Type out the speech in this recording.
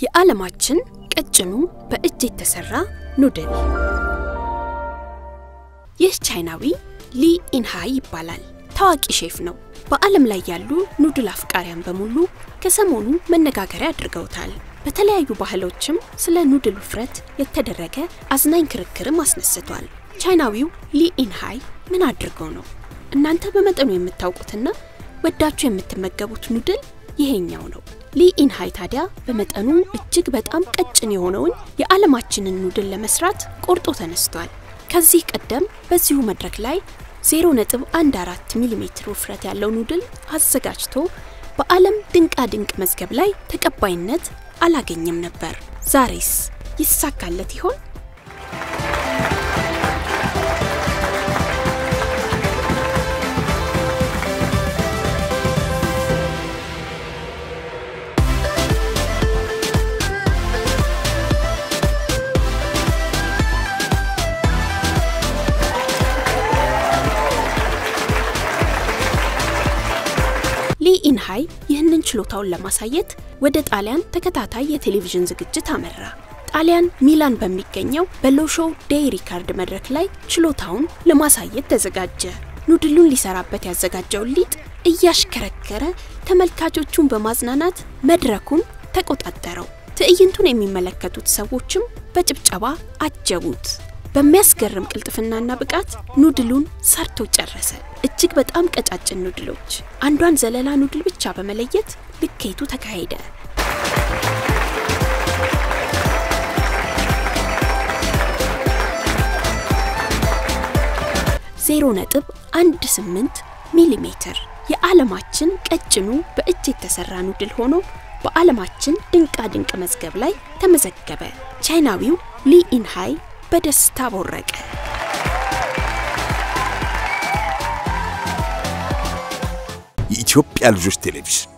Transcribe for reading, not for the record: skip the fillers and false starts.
የዓለማችን ቀጭኑ በእጅ የተሰራ ኑድል ይህ ቻይናዊ ሊ ኢንሃይ ይባላል ታዋቂ ሼፍ ነው በዓለም ላይ ያሉ ኑድል አፍቃሪያን በሙሉ ከሰሞኑ መነጋገሪያ አድርገውታል በተለያዩ ባህሎችም ስለ ኑድል ውፍረት የተደረገ አዝናኝ ክርክርም አስነስቷል ቻይናዊው ሊ ኢንሃይ ምን አድርገው ነው እናንተ በመጠኑ የምታውቁትና ወዳችሁ የምትመገቡት ኑድል ይሄኛው ነው ሊ ኢንሃይ ታዲያ በመጠኑ እጅግ በጣም ቀጭን የሆነውን የዓለማችንን ኑድል ለመስራት ቆርጦ ተነስቷል ከዚህ ቀደም በዚሁ መድረክ ላይ 0.14 ሚሊ ውፍረት ያለው ኑድል አዘጋጅቶ በዓለም ድንቃ ድንቅ መዝገብ ላይ ተቀባይነት አላገኘም ነበር ዛሬስ ይሳካለት ይሆን ሊ ኢንሃይ ይህንን ችሎታውን ለማሳየት ወደ ጣሊያን ተከታታይ የቴሌቪዥን ዝግጅት አመራ ጣሊያን ሚላን በሚገኘው በሎሾ ዴይ ሪካርድ መድረክ ላይ ችሎታውን ለማሳየት ተዘጋጀ ኑድሉን ሊሰራበት ያዘጋጀው ሊጥ እያሽከረከረ ተመልካቾቹን በማዝናናት መድረኩን ተቆጣጣረው ትዕይንቱን የሚመለከቱት ሰዎችም በጭብጨባ አጀቡት በሚያስገርም ቅልጥፍናና ብቃት ኑድሉን ሰርቶ ጨረሰ እጅግ በጣም ቀጫጭን ኑድሎች አንዷን ዘለላ ኑድል ብቻ በመለየት ልኬቱ ተካሄደ .18 ሚሊሜትር የዓለማችን ቀጭኑ በእጅ የተሰራ ኑድል ሆኖ በዓለማችን ድንቃ ድንቅ መዝገብ ላይ ተመዘገበ ቻይናዊው ሊ ኢንሃይ በደስታ ቦረቀ የኢትዮጵያ ልጆች ቴሌቪዥን